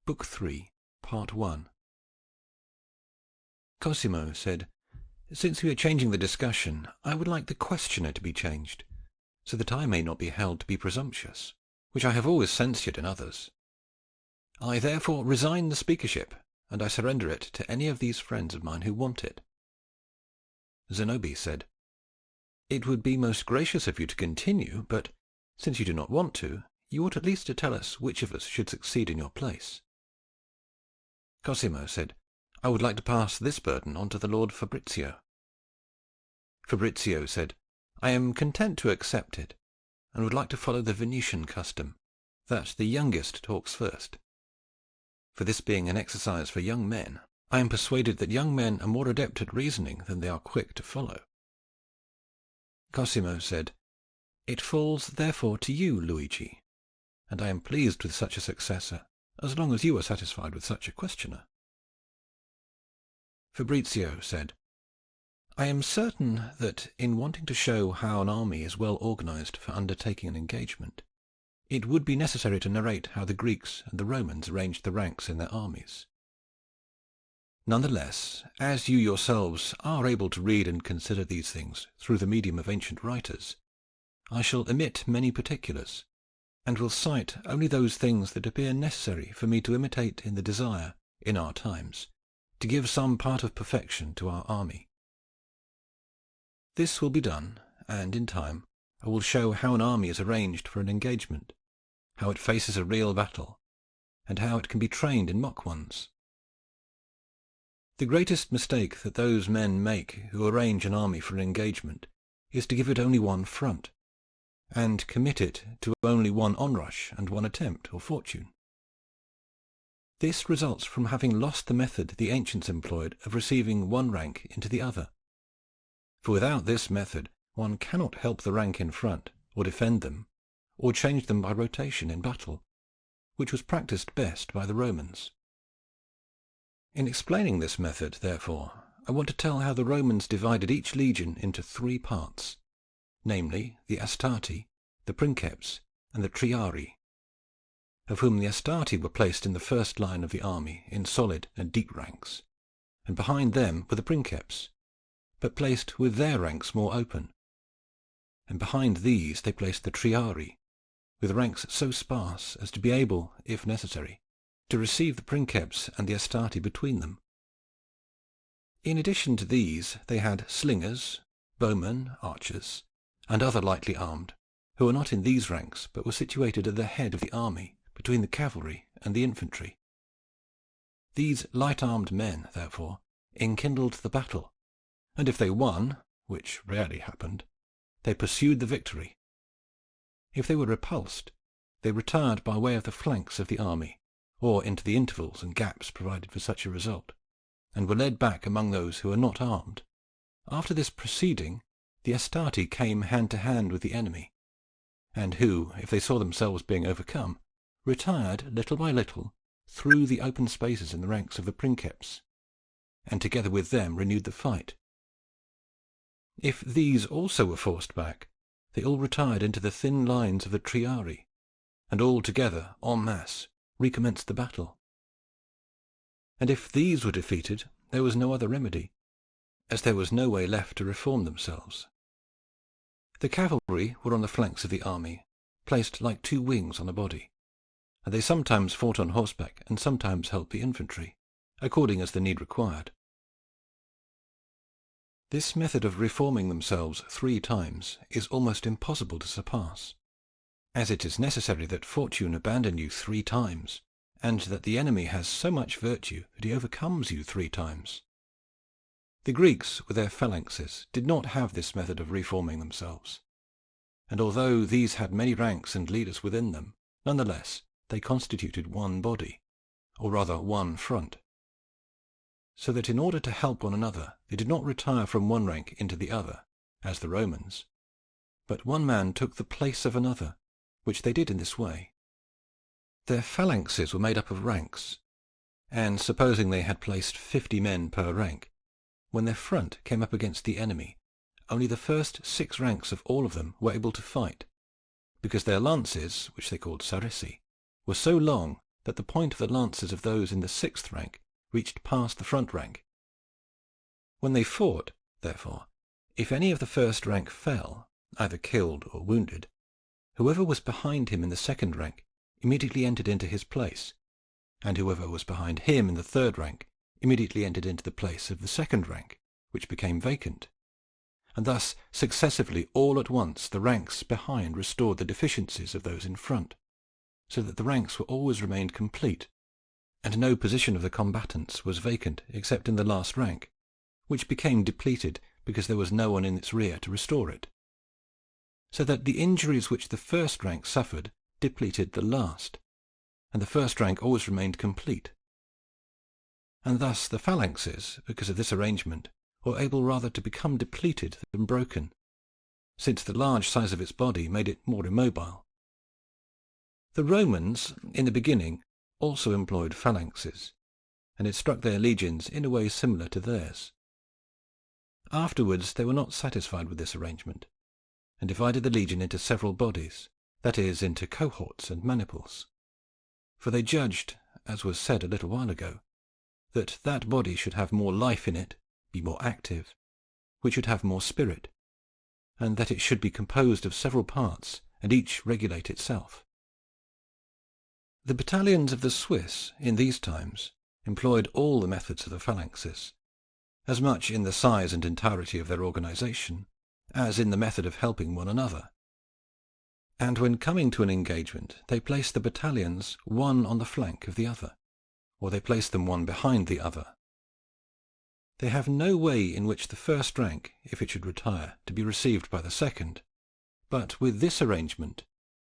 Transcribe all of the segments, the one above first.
Book 3, Part 1. Cosimo said, "Since we are changing the discussion, I would like the questioner to be changed, so that I may not be held to be presumptuous, which I have always censured in others. I therefore resign the speakership, and I surrender it to any of these friends of mine who want it." Zenobi said, "It would be most gracious of you to continue, but, since you do not want to, you ought at least to tell us which of us should succeed in your place." Cosimo said, "I would like to pass this burden on to the Lord Fabrizio." Fabrizio said, "I am content to accept it, and would like to follow the Venetian custom, that the youngest talks first. For this being an exercise for young men, I am persuaded that young men are more adept at reasoning than they are quick to follow." Cosimo said, "It falls therefore to you, Luigi, and I am pleased with such a successor, as long as you are satisfied with such a questioner." Fabrizio said, "I am certain that, in wanting to show how an army is well organized for undertaking an engagement, it would be necessary to narrate how the Greeks and the Romans arranged the ranks in their armies. None the less, as you yourselves are able to read and consider these things through the medium of ancient writers, I shall omit many particulars, and will cite only those things that appear necessary for me to imitate in the desire, in our times, to give some part of perfection to our army. This will be done, and in time I will show how an army is arranged for an engagement, how it faces a real battle, and how it can be trained in mock ones. The greatest mistake that those men make who arrange an army for an engagement is to give it only one front, and commit it to only one onrush and one attempt or fortune. This results from having lost the method the ancients employed of receiving one rank into the other. For without this method one cannot help the rank in front, or defend them, or change them by rotation in battle, which was practised best by the Romans. In explaining this method, therefore, I want to tell how the Romans divided each legion into 3 parts, namely the Astati, the Princeps, and the Triarii, of whom the Astati were placed in the first line of the army in solid and deep ranks, and behind them were the Princeps, but placed with their ranks more open, and behind these they placed the Triarii, with ranks so sparse as to be able, if necessary, to receive the Princeps and the Astati between them. In addition to these they had slingers, bowmen, archers, and other lightly armed, who were not in these ranks, but were situated at the head of the army, between the cavalry and the infantry. These light-armed men, therefore, enkindled the battle, and if they won, which rarely happened, they pursued the victory. If they were repulsed, they retired by way of the flanks of the army, or into the intervals and gaps provided for such a result, and were led back among those who were not armed. After this proceeding, the Astati came hand to hand with the enemy, and who, if they saw themselves being overcome, retired little by little through the open spaces in the ranks of the Princeps, and together with them renewed the fight. If these also were forced back, they all retired into the thin lines of the Triarii, and all together, en masse, recommenced the battle. And if these were defeated, there was no other remedy, as there was no way left to reform themselves. The cavalry were on the flanks of the army, placed like 2 wings on a body, and they sometimes fought on horseback and sometimes helped the infantry, according as the need required. This method of reforming themselves 3 times is almost impossible to surpass, as it is necessary that fortune abandon you 3 times, and that the enemy has so much virtue that he overcomes you 3 times. The Greeks, with their phalanxes, did not have this method of reforming themselves, and although these had many ranks and leaders within them, none the less they constituted one body, or rather one front, so that in order to help one another they did not retire from one rank into the other, as the Romans, but one man took the place of another, which they did in this way. Their phalanxes were made up of ranks, and supposing they had placed 50 men per rank, when their front came up against the enemy, only the first 6 ranks of all of them were able to fight, because their lances, which they called sarisi, were so long that the point of the lances of those in the sixth rank reached past the front rank. When they fought, therefore, if any of the first rank fell, either killed or wounded, whoever was behind him in the second rank immediately entered into his place, and whoever was behind him in the third rank immediately entered into the place of the second rank, which became vacant. And thus successively all at once the ranks behind restored the deficiencies of those in front, so that the ranks were always remained complete, and no position of the combatants was vacant except in the last rank, which became depleted because there was no one in its rear to restore it. So that the injuries which the first rank suffered depleted the last, and the first rank always remained complete. And thus the phalanxes, because of this arrangement, were able rather to become depleted than broken, since the large size of its body made it more immobile. The Romans, in the beginning, also employed phalanxes, and it struck their legions in a way similar to theirs. Afterwards they were not satisfied with this arrangement, and divided the legion into several bodies, that is, into cohorts and maniples. For they judged, as was said a little while ago, that that body should have more life in it, be more active, which should have more spirit, and that it should be composed of several parts, and each regulate itself. The battalions of the Swiss, in these times, employed all the methods of the phalanxes, as much in the size and entirety of their organization, as in the method of helping one another. And when coming to an engagement, they placed the battalions one on the flank of the other, or they placed them one behind the other. They have no way in which the first rank, if it should retire, to be received by the second, but with this arrangement,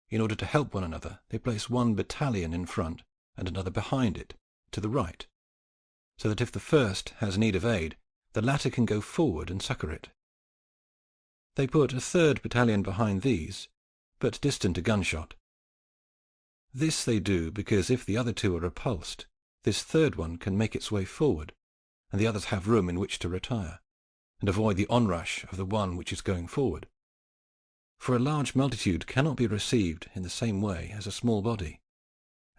in order to help one another, they place one battalion in front and another behind it, to the right, so that if the first has need of aid, the latter can go forward and succour it. They put a third battalion behind these, but distant a gunshot. This they do because if the other two are repulsed, this third one can make its way forward, and the others have room in which to retire, and avoid the onrush of the one which is going forward. For a large multitude cannot be received in the same way as a small body,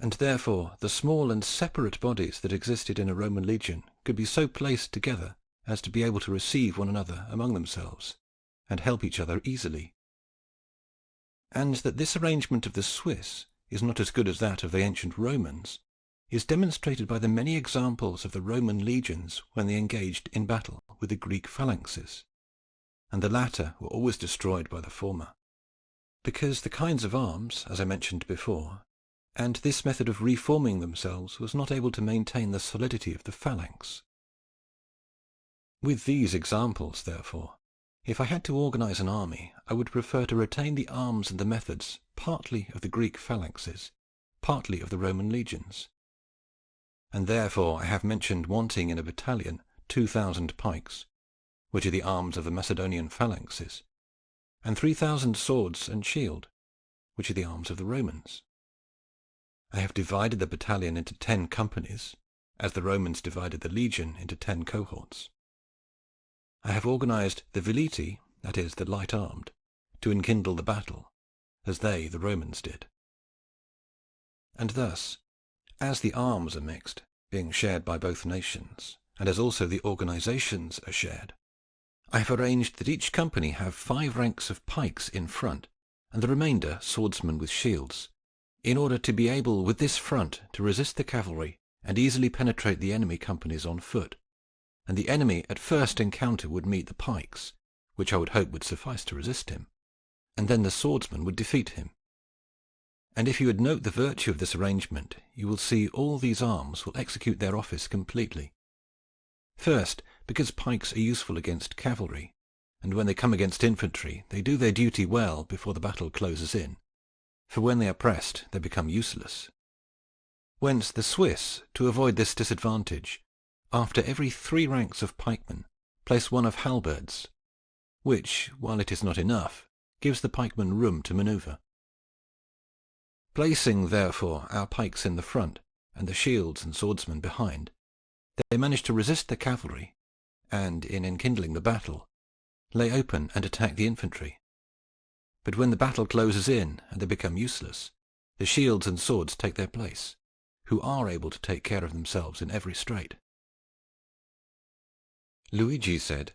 and therefore the small and separate bodies that existed in a Roman legion could be so placed together as to be able to receive one another among themselves, and help each other easily. And that this arrangement of the Swiss is not as good as that of the ancient Romans is demonstrated by the many examples of the Roman legions when they engaged in battle with the Greek phalanxes, and the latter were always destroyed by the former, because the kinds of arms, as I mentioned before, and this method of reforming themselves was not able to maintain the solidity of the phalanx. With these examples, therefore, if I had to organize an army, I would prefer to retain the arms and the methods partly of the Greek phalanxes, partly of the Roman legions. And therefore I have mentioned wanting in a battalion 2,000 pikes, which are the arms of the Macedonian phalanxes, and 3,000 swords and shield, which are the arms of the Romans. I have divided the battalion into 10 companies, as the Romans divided the legion into 10 cohorts. I have organized the veliti, that is, the light-armed, to enkindle the battle, as they, the Romans, did. And thus, as the arms are mixed, being shared by both nations, and as also the organizations are shared, I have arranged that each company have 5 ranks of pikes in front, and the remainder swordsmen with shields, in order to be able with this front to resist the cavalry and easily penetrate the enemy companies on foot, and the enemy at first encounter would meet the pikes, which I would hope would suffice to resist him, and then the swordsman would defeat him. And if you would note the virtue of this arrangement, you will see all these arms will execute their office completely. First, because pikes are useful against cavalry, and when they come against infantry, they do their duty well before the battle closes in, for when they are pressed, they become useless. Whence the Swiss, to avoid this disadvantage, after every 3 ranks of pikemen, place one of halberds, which, while it is not enough, gives the pikemen room to manoeuvre. Placing, therefore, our pikes in the front, and the shields and swordsmen behind, they manage to resist the cavalry, and, in enkindling the battle, lay open and attack the infantry. But when the battle closes in, and they become useless, the shields and swords take their place, who are able to take care of themselves in every strait. Luigi said,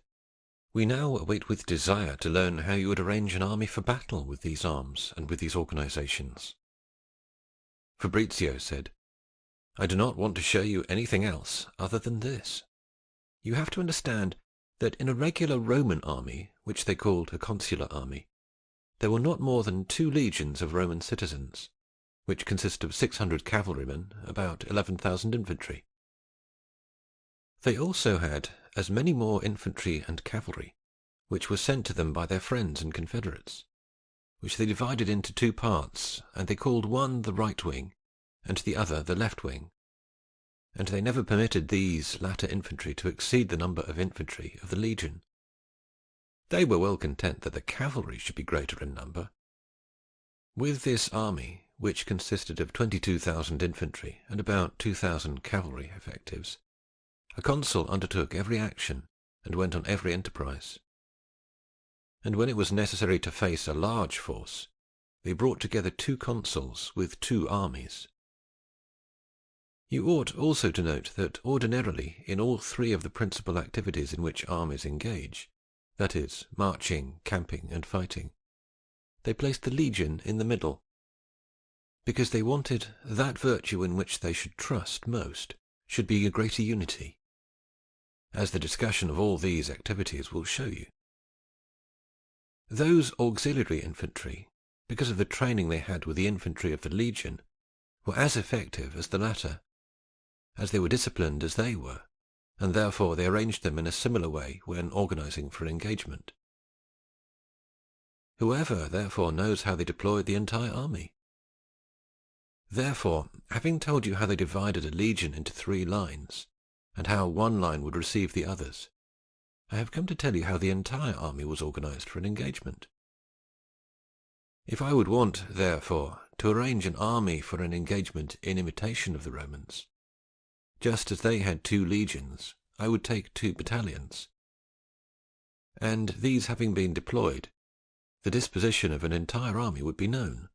"We now await with desire to learn how you would arrange an army for battle with these arms and with these organizations." Fabrizio said, "I do not want to show you anything else other than this. You have to understand that in a regular Roman army, which they called a consular army, there were not more than 2 legions of Roman citizens, which consist of 600 cavalrymen, about 11,000 infantry. They also had as many more infantry and cavalry, which were sent to them by their friends and confederates, which they divided into 2 parts, and they called one the right wing, and the other the left wing, and they never permitted these latter infantry to exceed the number of infantry of the legion. They were well content that the cavalry should be greater in number. With this army, which consisted of 22,000 infantry and about 2,000 cavalry effectives, a consul undertook every action and went on every enterprise. And when it was necessary to face a large force, they brought together 2 consuls with 2 armies. You ought also to note that ordinarily in all 3 of the principal activities in which armies engage, that is, marching, camping, and fighting, they placed the legion in the middle, because they wanted that virtue in which they should trust most should be a greater unity, as the discussion of all these activities will show you. Those auxiliary infantry, because of the training they had with the infantry of the legion, were as effective as the latter, as they were disciplined as they were, and therefore they arranged them in a similar way when organizing for an engagement. Whoever, therefore, knows how they deployed the entire army. Therefore, having told you how they divided a legion into 3 lines, and how one line would receive the others, I have come to tell you how the entire army was organized for an engagement. If I would want, therefore, to arrange an army for an engagement in imitation of the Romans, just as they had 2 legions, I would take 2 battalions. And these having been deployed, the disposition of an entire army would be known.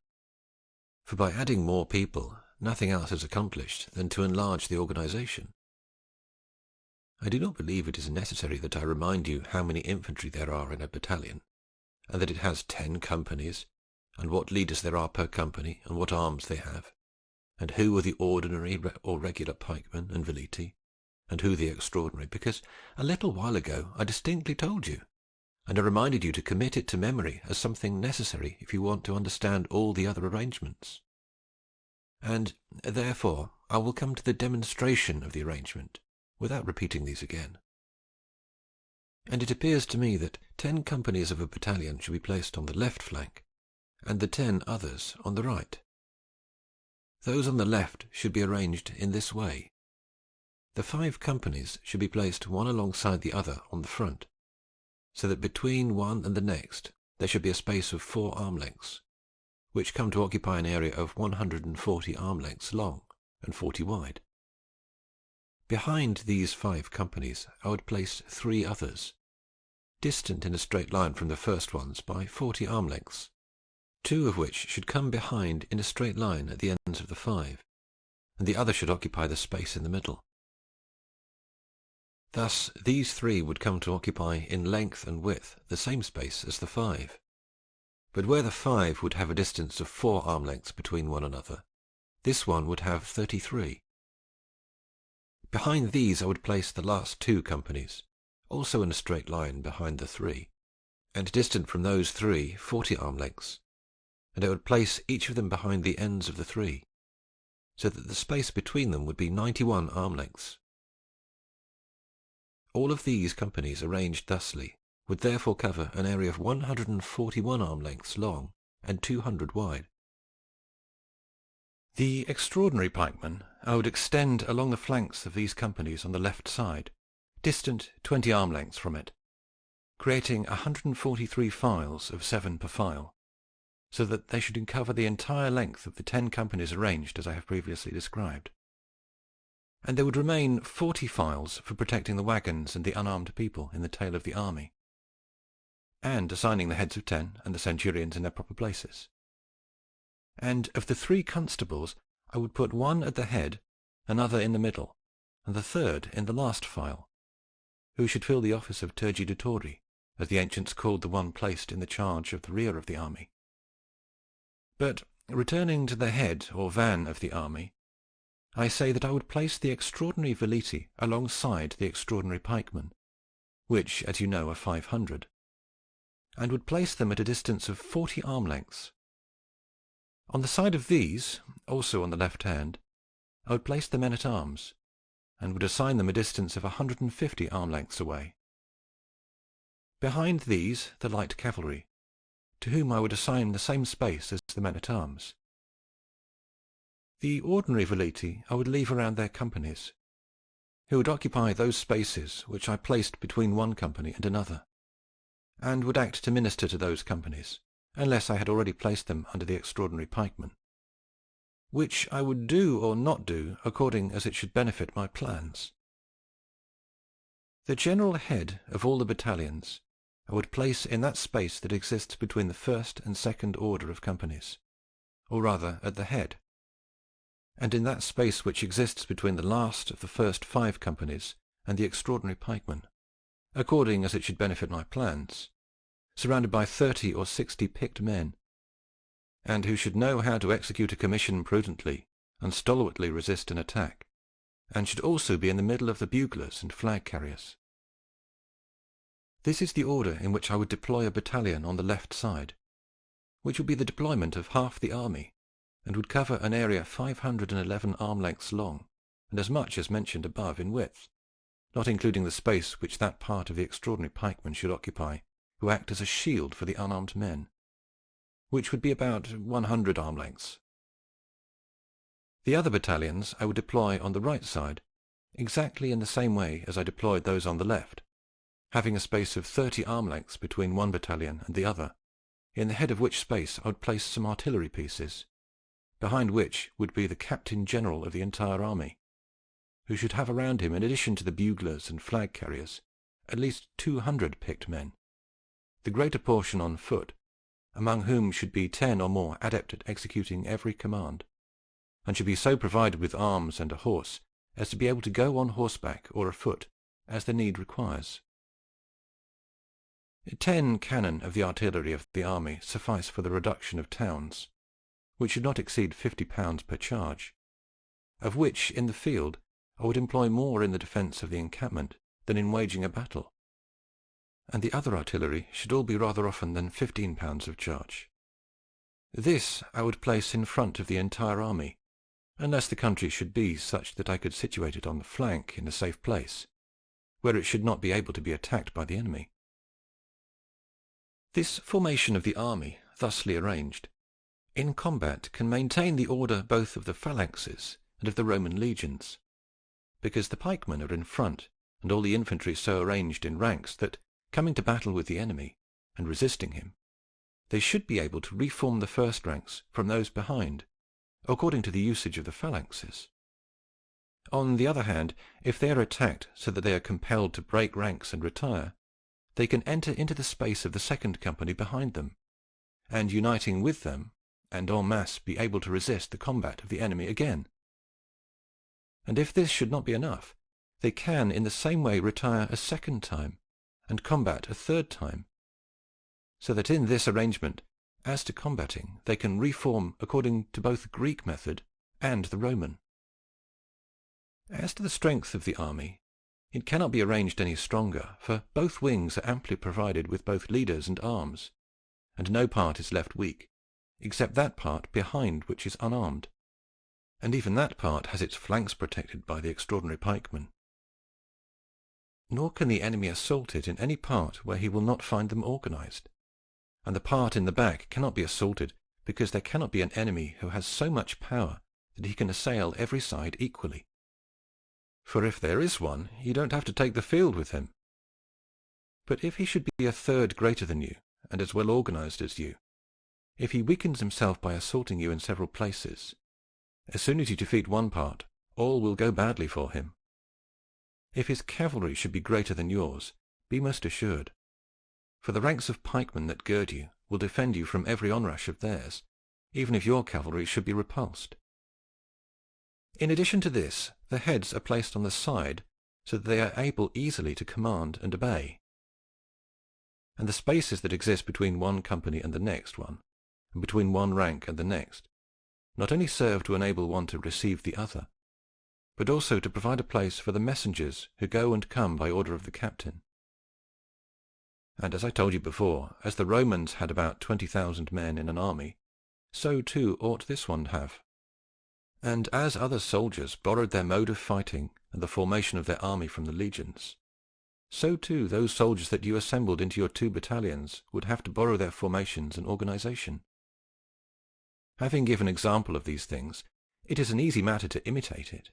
For by adding more people, nothing else is accomplished than to enlarge the organization. I do not believe it is necessary that I remind you how many infantry there are in a battalion, and that it has 10 companies, and what leaders there are per company, and what arms they have, and who are the ordinary or regular pikemen and veleti, and who the extraordinary, because a little while ago I distinctly told you, and I reminded you to commit it to memory as something necessary if you want to understand all the other arrangements. And therefore I will come to the demonstration of the arrangement, without repeating these again. And it appears to me that 10 companies of a battalion should be placed on the left flank, and the 10 others on the right. Those on the left should be arranged in this way. The 5 companies should be placed one alongside the other on the front, so that between one and the next there should be a space of 4 arm lengths, which come to occupy an area of 140 arm lengths long and 40 wide. Behind these 5 companies I would place 3 others, distant in a straight line from the first ones by 40 arm lengths, 2 of which should come behind in a straight line at the ends of the 5, and the other should occupy the space in the middle. Thus these 3 would come to occupy in length and width the same space as the 5, but where the 5 would have a distance of 4 arm lengths between one another, this one would have 33. Behind these I would place the last 2 companies, also in a straight line behind the 3, and distant from those 3 40 arm lengths, and I would place each of them behind the ends of the 3, so that the space between them would be 91 arm lengths. All of these companies arranged thusly would therefore cover an area of 141 arm lengths long and 200 wide. The extraordinary pikemen I would extend along the flanks of these companies on the left side, distant 20 arm lengths from it, creating 143 files of 7 per file, so that they should cover the entire length of the 10 companies arranged as I have previously described. And there would remain 40 files for protecting the wagons and the unarmed people in the tail of the army, and assigning the heads of 10 and the centurions in their proper places. And of the 3 constables I would put one at the head another in the middle, and the third in the last file, who should fill the office of tergidatore, as the ancients called the one placed in the charge of the rear of the army. But, returning to the head or van of the army, I say that I would place the extraordinary veliti alongside the extraordinary pikemen, which, as you know, are 500, and would place them at a distance of 40 arm lengths. On the side of these, also on the left hand, I would place the men-at-arms, and would assign them a distance of 150 arm lengths away. Behind these, the light cavalry, to whom I would assign the same space as the men-at-arms. The ordinary veliti I would leave around their companies, who would occupy those spaces which I placed between one company and another, and would act to minister to those companies, unless I had already placed them under the extraordinary pikemen, which I would do or not do according as it should benefit my plans. The general head of all the battalions I would place in that space that exists between the first and second order of companies, or rather at the head, and in that space which exists between the last of the first 5 companies and the extraordinary pikemen, according as it should benefit my plans, surrounded by 30 or 60 picked men, and who should know how to execute a commission prudently and stalwartly resist an attack, and should also be in the middle of the buglers and flag-carriers. This is the order in which I would deploy a battalion on the left side, which would be the deployment of half the army, and would cover an area 511 arm lengths long, and as much as mentioned above in width, not including the space which that part of the extraordinary pikemen should occupy, who act as a shield for the unarmed men, which would be about 100 arm lengths. The other battalions I would deploy on the right side, exactly in the same way as I deployed those on the left, having a space of 30 arm lengths between one battalion and the other, in the head of which space I would place some artillery pieces, behind which would be the captain-general of the entire army, who should have around him, in addition to the buglers and flag-carriers, at least 200 picked men, the greater portion on foot, among whom should be 10 or more adept at executing every command, and should be so provided with arms and a horse as to be able to go on horseback or afoot as the need requires. 10 cannon of the artillery of the army suffice for the reduction of towns, which should not exceed 50 pounds per charge, of which in the field I would employ more in the defence of the encampment than in waging a battle, and the other artillery should all be rather often than 15 pounds of charge. This I would place in front of the entire army, unless the country should be such that I could situate it on the flank in a safe place, where it should not be able to be attacked by the enemy. This formation of the army, thusly arranged, in combat can maintain the order both of the phalanxes and of the Roman legions, because the pikemen are in front, and all the infantry so arranged in ranks that, coming to battle with the enemy, and resisting him, they should be able to reform the first ranks from those behind, according to the usage of the phalanxes. On the other hand, if they are attacked so that they are compelled to break ranks and retire, they can enter into the space of the second company behind them, and uniting with them, and en masse be able to resist the combat of the enemy again. And if this should not be enough, they can in the same way retire a second time, and combat a third time, so that in this arrangement, as to combating, they can reform according to both the Greek method and the Roman. As to the strength of the army, it cannot be arranged any stronger, for both wings are amply provided with both leaders and arms, and no part is left weak, except that part behind which is unarmed, and even that part has its flanks protected by the extraordinary pikemen. Nor can the enemy assault it in any part where he will not find them organized, and the part in the back cannot be assaulted because there cannot be an enemy who has so much power that he can assail every side equally. For if there is one, you don't have to take the field with him. But if he should be a third greater than you, and as well organized as you, if he weakens himself by assaulting you in several places, as soon as you defeat one part, all will go badly for him. If his cavalry should be greater than yours, be most assured, for the ranks of pikemen that gird you will defend you from every onrush of theirs, even if your cavalry should be repulsed. In addition to this, the heads are placed on the side so that they are able easily to command and obey. And the spaces that exist between one company and the next one, and between one rank and the next, not only serve to enable one to receive the other, but also to provide a place for the messengers who go and come by order of the captain. And as I told you before, as the Romans had about 20,000 men in an army, so too ought this one have. And as other soldiers borrowed their mode of fighting and the formation of their army from the legions, so too those soldiers that you assembled into your 2 battalions would have to borrow their formations and organization. Having given example of these things, it is an easy matter to imitate it.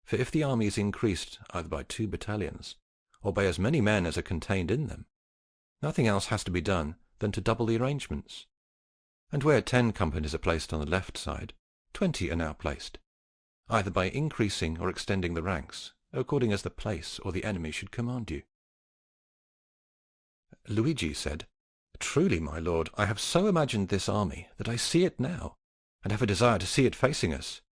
For if the army is increased either by 2 battalions, or by as many men as are contained in them, nothing else has to be done than to double the arrangements. And where 10 companies are placed on the left side, 20 are now placed, either by increasing or extending the ranks, according as the place or the enemy should command you. Luigi said, "Truly, my lord, I have so imagined this army that I see it now, and have a desire to see it facing us,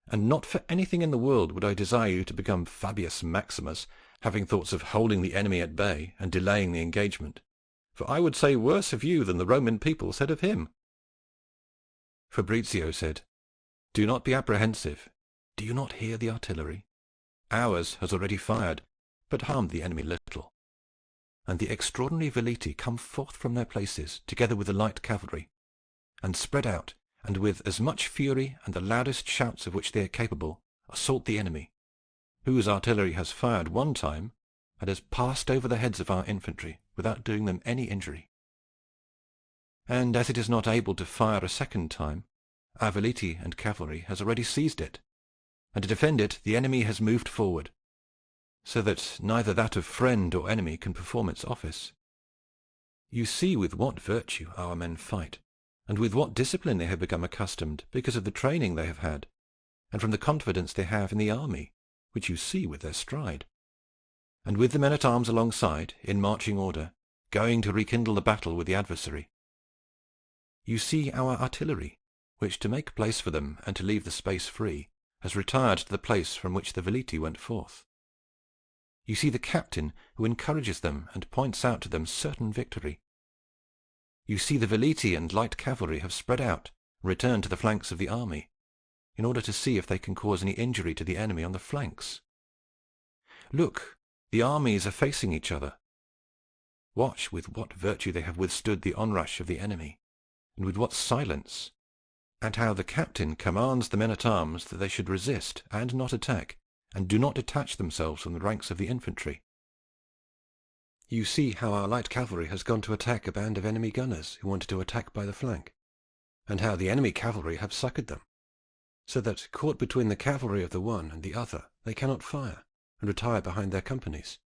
and not for anything in the world would I desire you to become Fabius Maximus, having thoughts of holding the enemy at bay and delaying the engagement, for I would say worse of you than the Roman people said of him." Fabrizio said, "Do not be apprehensive. Do you not hear the artillery? Ours has already fired, but harmed the enemy little. And the extraordinary veliti come forth from their places, together with the light cavalry, and spread out, and with as much fury and the loudest shouts of which they are capable, assault the enemy, whose artillery has fired one time, and has passed over the heads of our infantry without doing them any injury. And as it is not able to fire a second time, our veliti and cavalry has already seized it, and to defend it the enemy has moved forward, so that neither that of friend or enemy can perform its office. You see with what virtue our men fight, and with what discipline they have become accustomed because of the training they have had, and from the confidence they have in the army, which you see with their stride. And with the men-at-arms alongside, in marching order, going to rekindle the battle with the adversary. You see our artillery, which, to make place for them and to leave the space free, has retired to the place from which the veliti went forth. You see the captain, who encourages them and points out to them certain victory. You see the veliti and light cavalry have spread out and returned to the flanks of the army, in order to see if they can cause any injury to the enemy on the flanks. Look, the armies are facing each other. Watch with what virtue they have withstood the onrush of the enemy, and with what silence, and how the captain commands the men-at-arms that they should resist and not attack, and do not detach themselves from the ranks of the infantry. You see how our light cavalry has gone to attack a band of enemy gunners who wanted to attack by the flank, and how the enemy cavalry have succoured them, so that, caught between the cavalry of the one and the other, they cannot fire, and retire behind their companies.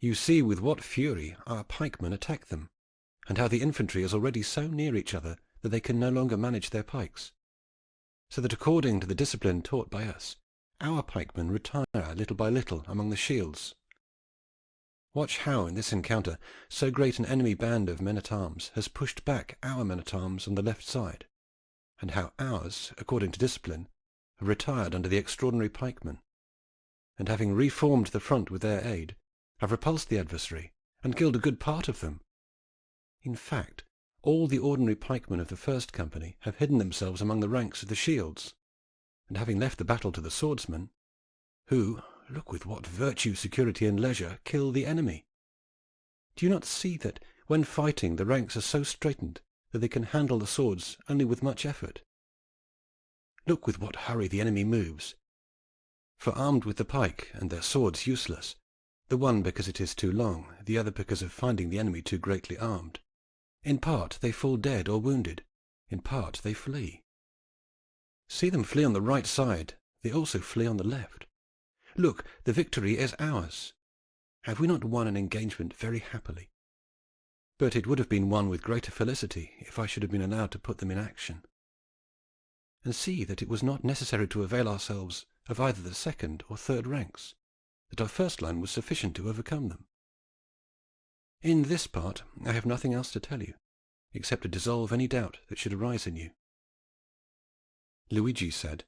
You see with what fury our pikemen attack them, and how the infantry is already so near each other that they can no longer manage their pikes, so that according to the discipline taught by us, our pikemen retire little by little among the shields. Watch how in this encounter so great an enemy band of men-at-arms has pushed back our men-at-arms on the left side, and how ours, according to discipline, have retired under the extraordinary pikemen, and having reformed the front with their aid, have repulsed the adversary and killed a good part of them. In fact, all the ordinary pikemen of the first company have hidden themselves among the ranks of the shields, and having left the battle to the swordsmen, who, look with what virtue, security, and leisure, kill the enemy. Do you not see that, when fighting, the ranks are so straightened that they can handle the swords only with much effort? Look with what hurry the enemy moves. For armed with the pike, and their swords useless, the one because it is too long, the other because of finding the enemy too greatly armed, in part they fall dead or wounded, in part they flee. See them flee on the right side, they also flee on the left. Look, the victory is ours. Have we not won an engagement very happily? But it would have been won with greater felicity if I should have been allowed to put them in action. And see that it was not necessary to avail ourselves of either the second or third ranks, that our first line was sufficient to overcome them. In this part I have nothing else to tell you, except to dissolve any doubt that should arise in you." Luigi said,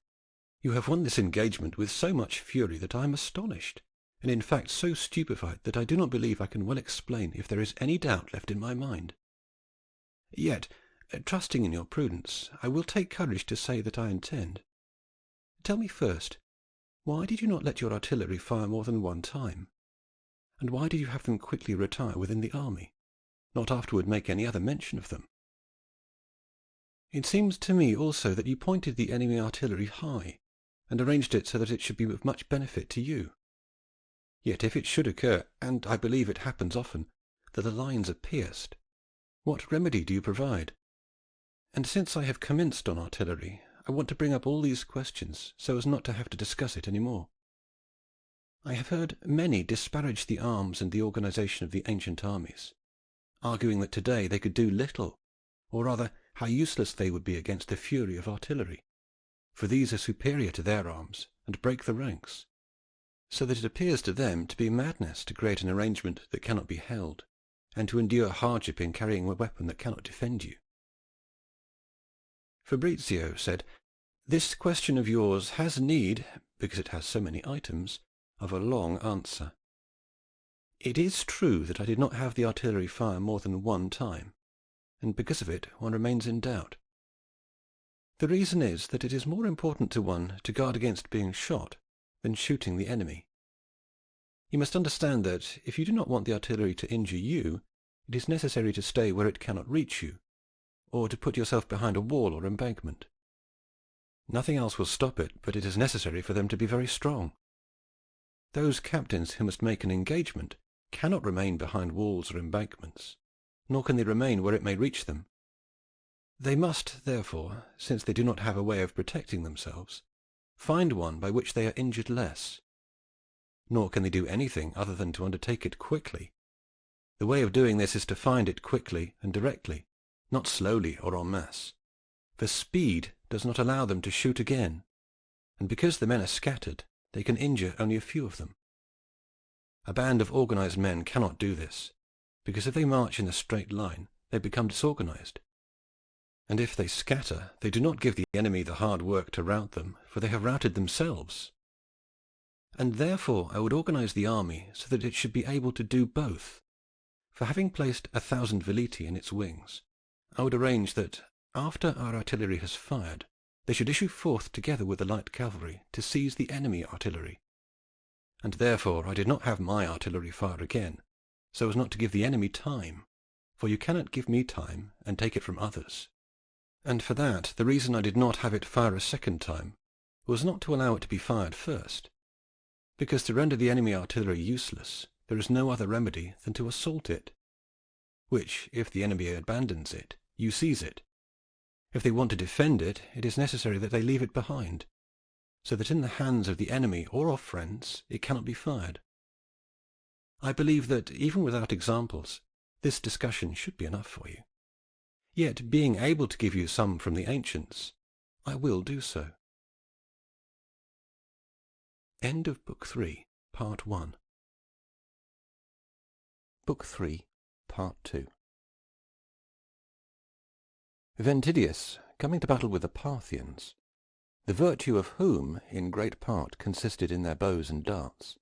You have won this engagement with so much fury that I am astonished, and in fact so stupefied that I do not believe I can well explain if there is any doubt left in my mind. Yet, trusting in your prudence, I will take courage to say that I intend. Tell me first, why did you not let your artillery fire more than one time? And why did you have them quickly retire within the army, not afterward make any other mention of them? It seems to me also that you pointed the enemy artillery high, and arranged it so that it should be of much benefit to you. Yet if it should occur, and I believe it happens often, that the lines are pierced, what remedy do you provide? And since I have commenced on artillery, I want to bring up all these questions so as not to have to discuss it any more. I have heard many disparage the arms and the organization of the ancient armies, arguing that today they could do little, or rather how useless they would be against the fury of artillery, for these are superior to their arms and break the ranks, so that it appears to them to be madness to create an arrangement that cannot be held, and to endure hardship in carrying a weapon that cannot defend you. Fabrizio said, "This question of yours has need, because it has so many items, of a long answer. It is true that I did not have the artillery fire more than one time, and because of it one remains in doubt. The reason is that it is more important to one to guard against being shot than shooting the enemy. You must understand that if you do not want the artillery to injure you, it is necessary to stay where it cannot reach you, or to put yourself behind a wall or embankment. Nothing else will stop it, but it is necessary for them to be very strong. Those captains who must make an engagement cannot remain behind walls or embankments, nor can they remain where it may reach them. They must, therefore, since they do not have a way of protecting themselves, find one by which they are injured less. Nor can they do anything other than to undertake it quickly. The way of doing this is to find it quickly and directly, not slowly or en masse, for speed does not allow them to shoot again, and because the men are scattered, they can injure only a few of them. A band of organized men cannot do this, because if they march in a straight line, they become disorganized. And if they scatter, they do not give the enemy the hard work to rout them, for they have routed themselves. And therefore I would organize the army so that it should be able to do both. For having placed 1,000 veliti in its wings, I would arrange that, after our artillery has fired, they should issue forth together with the light cavalry to seize the enemy artillery. And therefore I did not have my artillery fire again, so as not to give the enemy time, for you cannot give me time and take it from others. And for that, the reason I did not have it fire a second time was not to allow it to be fired first, because to render the enemy artillery useless there is no other remedy than to assault it, which, if the enemy abandons it, you seize it. If they want to defend it, it is necessary that they leave it behind, so that in the hands of the enemy or of friends it cannot be fired. I believe that, even without examples, this discussion should be enough for you. Yet, being able to give you some from the ancients, I will do so. End of Book 3, Part 1. Book 3, Part 2. Ventidius, coming to battle with the Parthians, the virtue of whom in great part consisted in their bows and darts,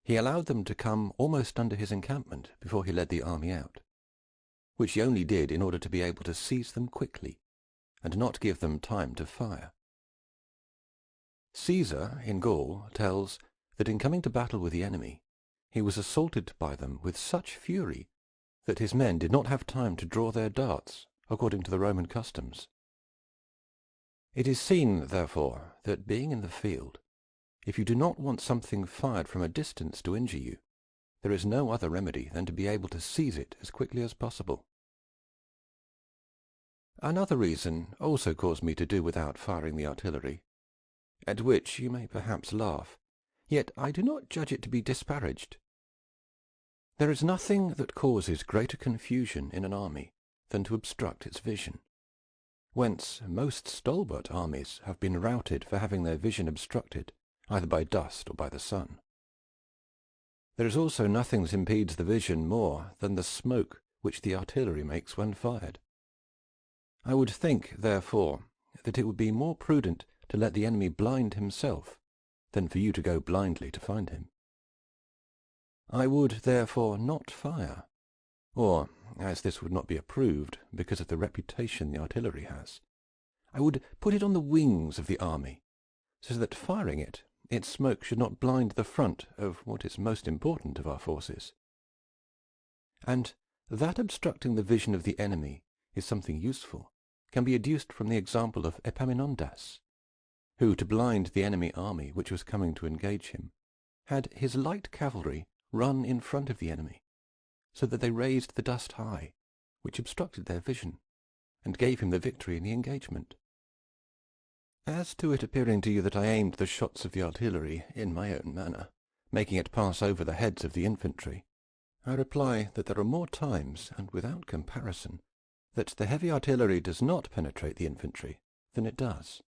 he allowed them to come almost under his encampment before he led the army out, which he only did in order to be able to seize them quickly, and not give them time to fire. Caesar, in Gaul, tells that in coming to battle with the enemy, he was assaulted by them with such fury that his men did not have time to draw their darts, according to the Roman customs. It is seen, therefore, that being in the field, if you do not want something fired from a distance to injure you, there is no other remedy than to be able to seize it as quickly as possible. Another reason also caused me to do without firing the artillery, at which you may perhaps laugh, yet I do not judge it to be disparaged. There is nothing that causes greater confusion in an army than to obstruct its vision, whence most stalwart armies have been routed for having their vision obstructed, either by dust or by the sun. There is also nothing that impedes the vision more than the smoke which the artillery makes when fired. I would think, therefore, that it would be more prudent to let the enemy blind himself than for you to go blindly to find him. I would therefore not fire, or, as this would not be approved because of the reputation the artillery has, I would put it on the wings of the army, so that firing it, its smoke should not blind the front of what is most important of our forces. And that obstructing the vision of the enemy is something useful can be adduced from the example of Epaminondas, who, to blind the enemy army which was coming to engage him, had his light cavalry run in front of the enemy, so that they raised the dust high, which obstructed their vision, and gave him the victory in the engagement. As to it appearing to you that I aimed the shots of the artillery in my own manner, making it pass over the heads of the infantry, I reply that there are more times, and without comparison, that the heavy artillery does not penetrate the infantry than it does,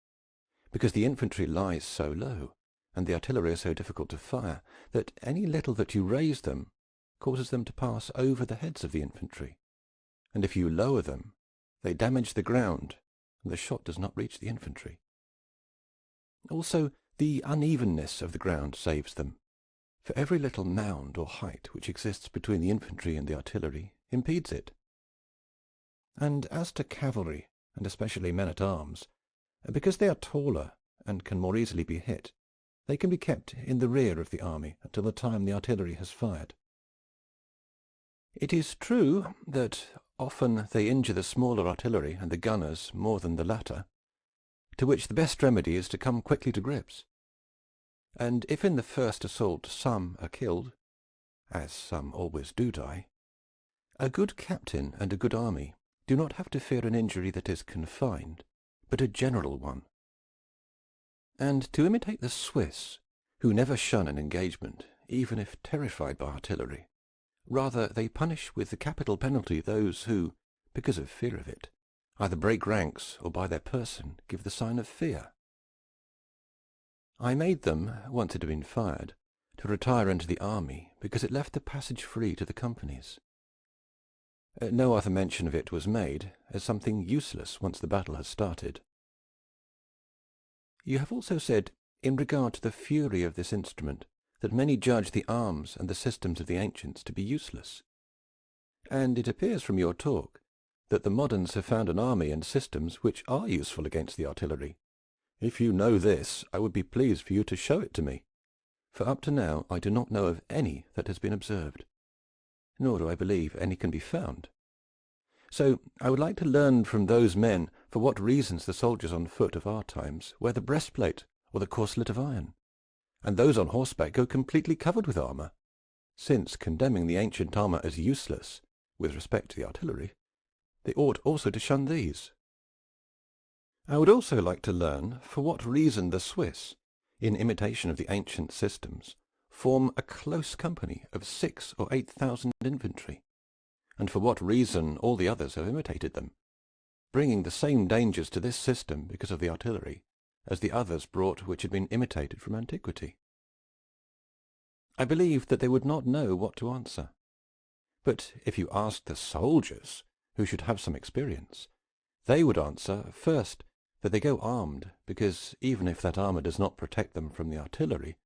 because the infantry lies so low, and the artillery are so difficult to fire, that any little that you raise them causes them to pass over the heads of the infantry, and if you lower them, they damage the ground, and the shot does not reach the infantry. Also, the unevenness of the ground saves them, for every little mound or height which exists between the infantry and the artillery impedes it. And as to cavalry, and especially men-at-arms, because they are taller and can more easily be hit, they can be kept in the rear of the army until the time the artillery has fired. It is true that often they injure the smaller artillery and the gunners more than the latter, to which the best remedy is to come quickly to grips. And if in the first assault some are killed, as some always do die, a good captain and a good army do not have to fear an injury that is confined, but a general one. And to imitate the Swiss, who never shun an engagement, even if terrified by artillery, rather they punish with the capital penalty those who, because of fear of it, either break ranks or by their person give the sign of fear. I made them, once it had been fired, to retire into the army, because it left the passage free to the companies. No other mention of it was made, as something useless once the battle has started. You have also said, in regard to the fury of this instrument, that many judge the arms and the systems of the ancients to be useless. And it appears from your talk that the moderns have found an army and systems which are useful against the artillery. If you know this, I would be pleased for you to show it to me, for up to now I do not know of any that has been observed, nor do I believe any can be found. So I would like to learn from those men for what reasons the soldiers on foot of our times wear the breastplate or the corselet of iron, and those on horseback go completely covered with armour, since, condemning the ancient armour as useless with respect to the artillery, they ought also to shun these. I would also like to learn for what reason the Swiss, in imitation of the ancient systems, form a close company of 6,000 or 8,000 infantry, and for what reason all the others have imitated them, bringing the same dangers to this system because of the artillery as the others brought which had been imitated from antiquity. I believe that they would not know what to answer. But if you asked the soldiers, who should have some experience, they would answer, first, that they go armed, because even if that armour does not protect them from the artillery,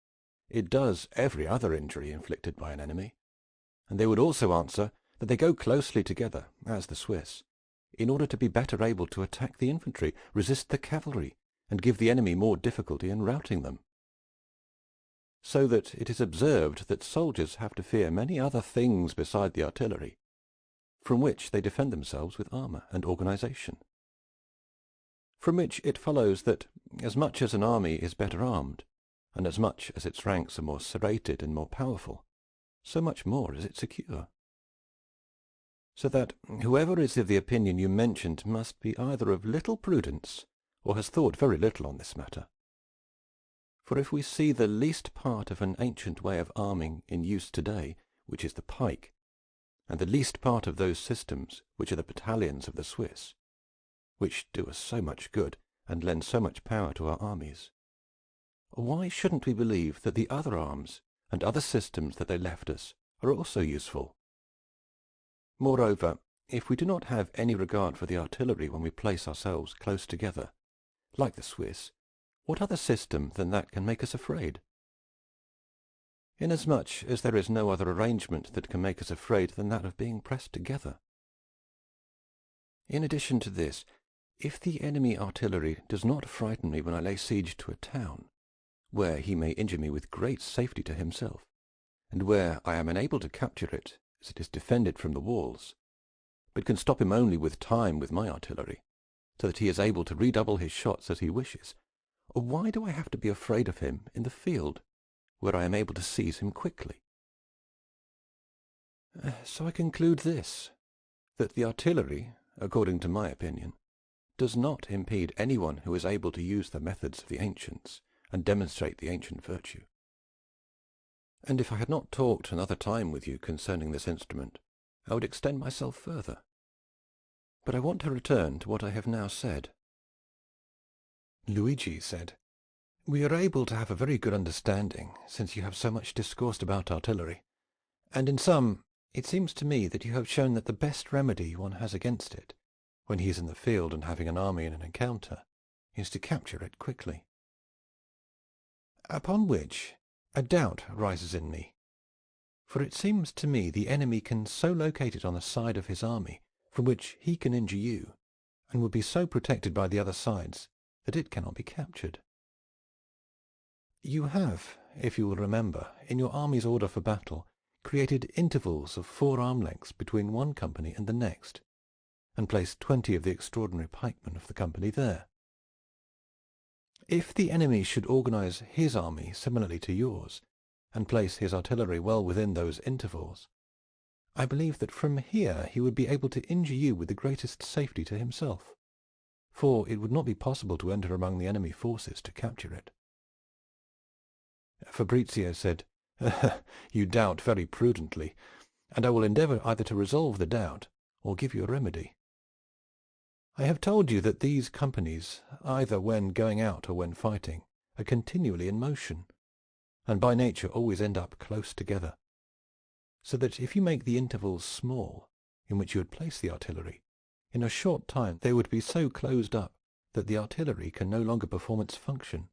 it does every other injury inflicted by an enemy. And they would also answer that they go closely together, as the Swiss, in order to be better able to attack the infantry, resist the cavalry, and give the enemy more difficulty in routing them. So that it is observed that soldiers have to fear many other things beside the artillery, from which they defend themselves with armour and organization. From which it follows that, as much as an army is better armed, and as much as its ranks are more serrated and more powerful, so much more is it secure. So that whoever is of the opinion you mentioned must be either of little prudence, or has thought very little on this matter. For if we see the least part of an ancient way of arming in use today, which is the pike, and the least part of those systems which are the battalions of the Swiss, which do us so much good and lend so much power to our armies, why shouldn't we believe that the other arms and other systems that they left us are also useful? Moreover, if we do not have any regard for the artillery when we place ourselves close together, like the Swiss, what other system than that can make us afraid? Inasmuch as there is no other arrangement that can make us afraid than that of being pressed together. In addition to this, if the enemy artillery does not frighten me when I lay siege to a town, where he may injure me with great safety to himself, and where I am unable to capture it as it is defended from the walls, but can stop him only with time with my artillery, so that he is able to redouble his shots as he wishes, why do I have to be afraid of him in the field, where I am able to seize him quickly? So I conclude this, that the artillery, according to my opinion, does not impede anyone who is able to use the methods of the ancients and demonstrate the ancient virtue. And if I had not talked another time with you concerning this instrument, I would extend myself further. But I want to return to what I have now said. Luigi said, "We are able to have a very good understanding, since you have so much discoursed about artillery, and in sum, it seems to me that you have shown that the best remedy one has against it, when he is in the field and having an army in an encounter, is to capture it quickly. Upon which a doubt rises in me, for it seems to me the enemy can so locate it on the side of his army from which he can injure you, and will be so protected by the other sides that it cannot be captured. You have, if you will remember, in your army's order for battle, created intervals of 4 arm lengths between one company and the next, and placed 20 of the extraordinary pikemen of the company there. If the enemy should organize his army similarly to yours, and place his artillery well within those intervals, I believe that from here he would be able to injure you with the greatest safety to himself, for it would not be possible to enter among the enemy forces to capture it." Fabrizio said, "You doubt very prudently, and I will endeavour either to resolve the doubt or give you a remedy. I have told you that these companies, either when going out or when fighting, are continually in motion, and by nature always end up close together, so that if you make the intervals small in which you would place the artillery, in a short time they would be so closed up that the artillery can no longer perform its function.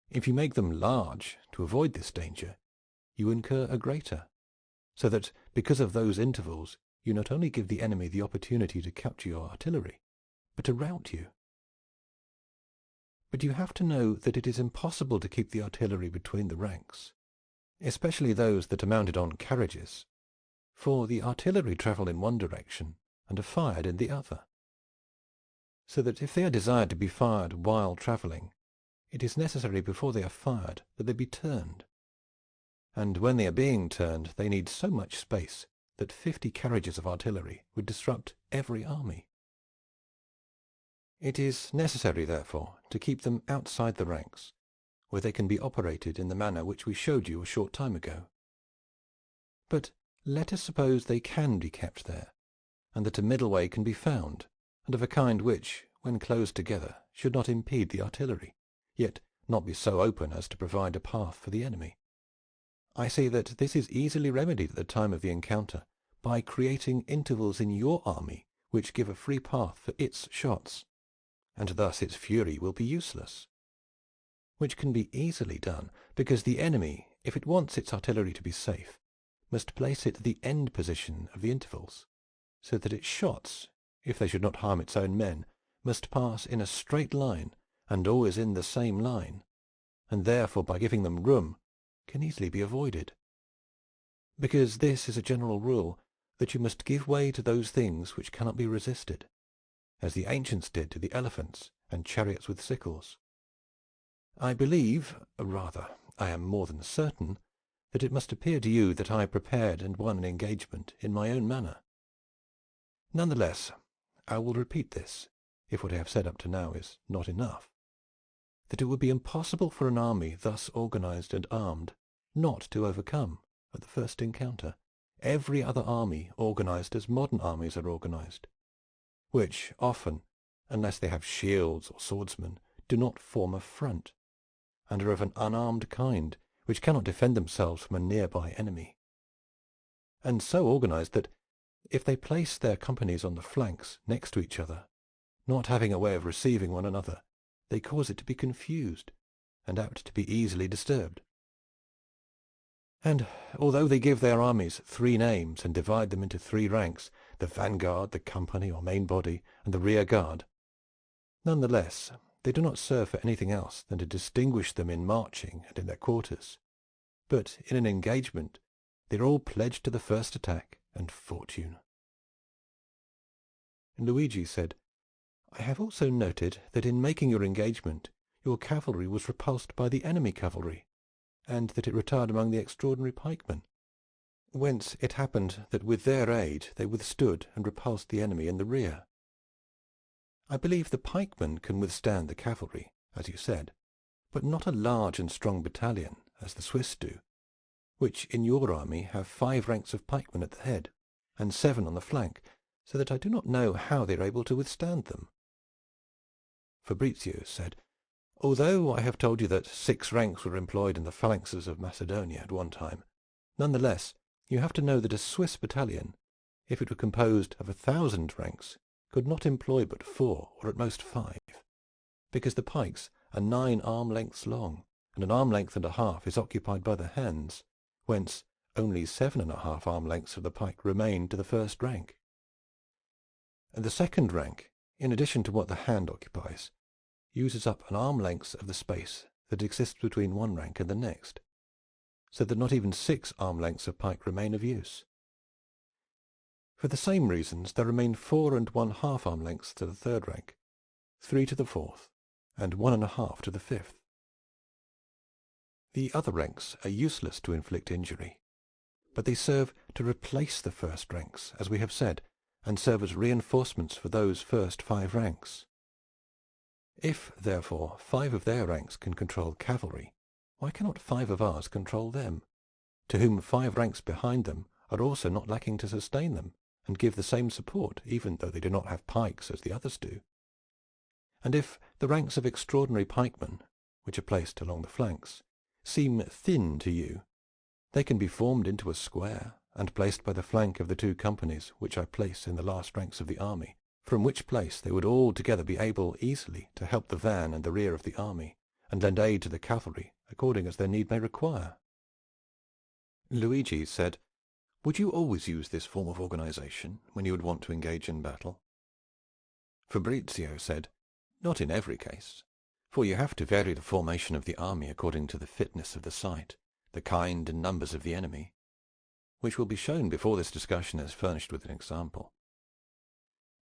If you make them large to avoid this danger, you incur a greater, so that because of those intervals you not only give the enemy the opportunity to capture your artillery, but to rout you. But you have to know that it is impossible to keep the artillery between the ranks, especially those that are mounted on carriages, for the artillery travel in one direction and are fired in the other, so that if they are desired to be fired while travelling, it is necessary before they are fired that they be turned, and when they are being turned they need so much space that 50 carriages of artillery would disrupt every army. It is necessary, therefore, to keep them outside the ranks, where they can be operated in the manner which we showed you a short time ago. But let us suppose they can be kept there, and that a middle way can be found, and of a kind which, when closed together, should not impede the artillery, yet not be so open as to provide a path for the enemy. I say that this is easily remedied at the time of the encounter by creating intervals in your army which give a free path for its shots, and thus its fury will be useless, which can be easily done, because the enemy, if it wants its artillery to be safe, must place it at the end position of the intervals, so that its shots, if they should not harm its own men, must pass in a straight line and always in the same line, and therefore by giving them room can easily be avoided. Because this is a general rule, that you must give way to those things which cannot be resisted, as the ancients did to the elephants and chariots with sickles. I believe, rather, I am more than certain, that it must appear to you that I prepared and won an engagement in my own manner. None the less, I will repeat this, if what I have said up to now is not enough, that it would be impossible for an army thus organized and armed not to overcome, at the first encounter, every other army organized as modern armies are organized, which often, unless they have shields or swordsmen, do not form a front, and are of an unarmed kind, which cannot defend themselves from a near-by enemy, and so organized that, if they place their companies on the flanks next to each other, not having a way of receiving one another, they cause it to be confused, and apt to be easily disturbed. And although they give their armies 3 names and divide them into 3 ranks, the vanguard, the company or main body, and the rear guard, none the less they do not serve for anything else than to distinguish them in marching and in their quarters. But in an engagement they are all pledged to the first attack and fortune. Luigi said, "I have also noted that in making your engagement your cavalry was repulsed by the enemy cavalry, and that it retired among the extraordinary pikemen, whence it happened that with their aid they withstood and repulsed the enemy in the rear. I believe the pikemen can withstand the cavalry, as you said, but not a large and strong battalion, as the Swiss do, which in your army have 5 ranks of pikemen at the head, and 7 on the flank, so that I do not know how they are able to withstand them." Fabrizio said, "Although I have told you that 6 ranks were employed in the phalanxes of Macedonia at one time, none the less you have to know that a Swiss battalion, if it were composed of 1,000 ranks, could not employ but 4, or at most 5, because the pikes are 9 arm-lengths long, and an arm-length and a half is occupied by the hands, whence only 7½ arm-lengths of the pike remain to the first rank. And the second rank, in addition to what the hand occupies, uses up an arm-length of the space that exists between one rank and the next, so that not even 6 arm-lengths of pike remain of use. For the same reasons there remain 4½ arm-lengths to the third rank, 3 to the fourth, and 1½ to the fifth. The other ranks are useless to inflict injury, but they serve to replace the first ranks, as we have said, and serve as reinforcements for those first 5 ranks. If, therefore, 5 of their ranks can control cavalry, why cannot 5 of ours control them, to whom 5 ranks behind them are also not lacking to sustain them, and give the same support, even though they do not have pikes as the others do? And if the ranks of extraordinary pikemen, which are placed along the flanks, seem thin to you, they can be formed into a square, and placed by the flank of the 2 companies which I place in the last ranks of the army, from which place they would all together be able easily to help the van and the rear of the army, and lend aid to the cavalry according as their need may require." Luigi said, "Would you always use this form of organization when you would want to engage in battle?" Fabrizio said, "Not in every case, for you have to vary the formation of the army according to the fitness of the site, the kind and numbers of the enemy, which will be shown before this discussion is furnished with an example.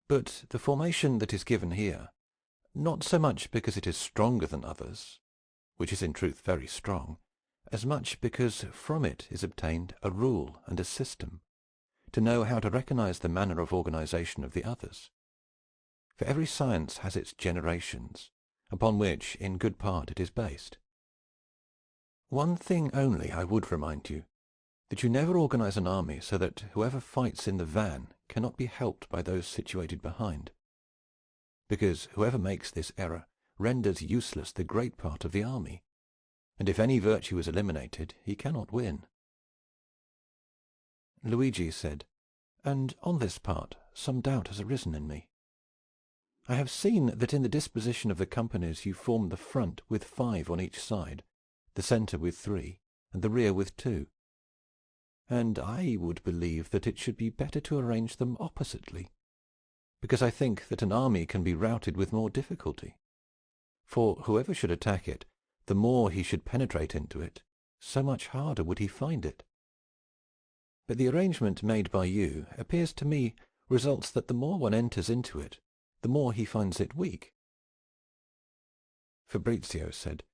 But the formation that is given here, not so much because it is stronger than others, which is in truth very strong, as much because from it is obtained a rule and a system, to know how to recognize the manner of organization of the others. For every science has its generations, upon which in good part it is based. One thing only I would remind you, that you never organize an army so that whoever fights in the van cannot be helped by those situated behind, because whoever makes this error renders useless the great part of the army, and if any virtue is eliminated, he cannot win." Luigi said, "And on this part some doubt has arisen in me. I have seen that in the disposition of the companies you form the front with 5 on each side, the centre with 3, and the rear with 2. And I would believe that it should be better to arrange them oppositely, because I think that an army can be routed with more difficulty. For whoever should attack it, the more he should penetrate into it, so much harder would he find it. But the arrangement made by you appears to me results that the more one enters into it, the more he finds it weak." Fabrizio said,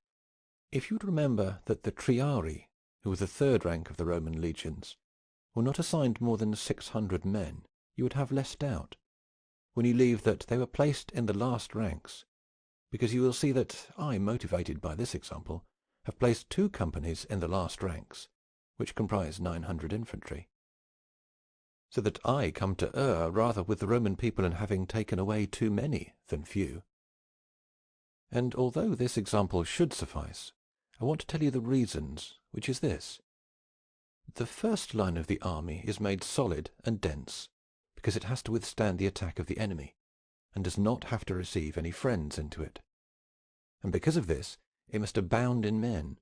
"If you would remember that the Triari, who were the third rank of the Roman legions, were not assigned more than 600 men, you would have less doubt, when you leave that they were placed in the last ranks, because you will see that I, motivated by this example, have placed 2 companies in the last ranks, which comprise 900 infantry, so that I come to err rather with the Roman people in having taken away too many than few. And although this example should suffice, I want to tell you the reasons, which is this. The first line of the army is made solid and dense, because it has to withstand the attack of the enemy, and does not have to receive any friends into it. and because of this it must abound in men,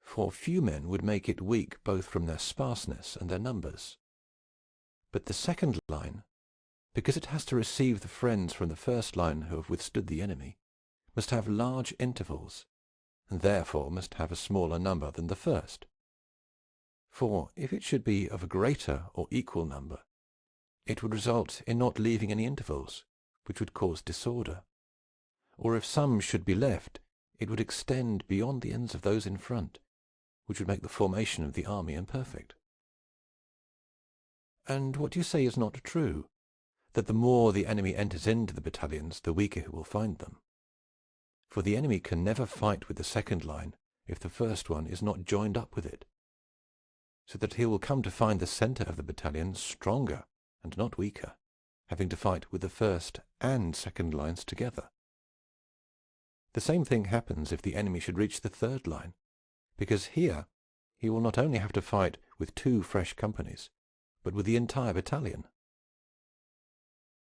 for few men would make it weak both from their sparseness and their numbers. But the second line, because it has to receive the friends from the first line who have withstood the enemy, must have large intervals, and therefore must have a smaller number than the first. For if it should be of a greater or equal number, it would result in not leaving any intervals, which would cause disorder. Or if some should be left, it would extend beyond the ends of those in front, which would make the formation of the army imperfect. And what you say is not true, that the more the enemy enters into the battalions, the weaker he will find them. For the enemy can never fight with the second line if the first one is not joined up with it, so that he will come to find the centre of the battalion stronger and not weaker, having to fight with the first and second lines together. The same thing happens if the enemy should reach the third line, because here he will not only have to fight with 2 fresh companies, but with the entire battalion.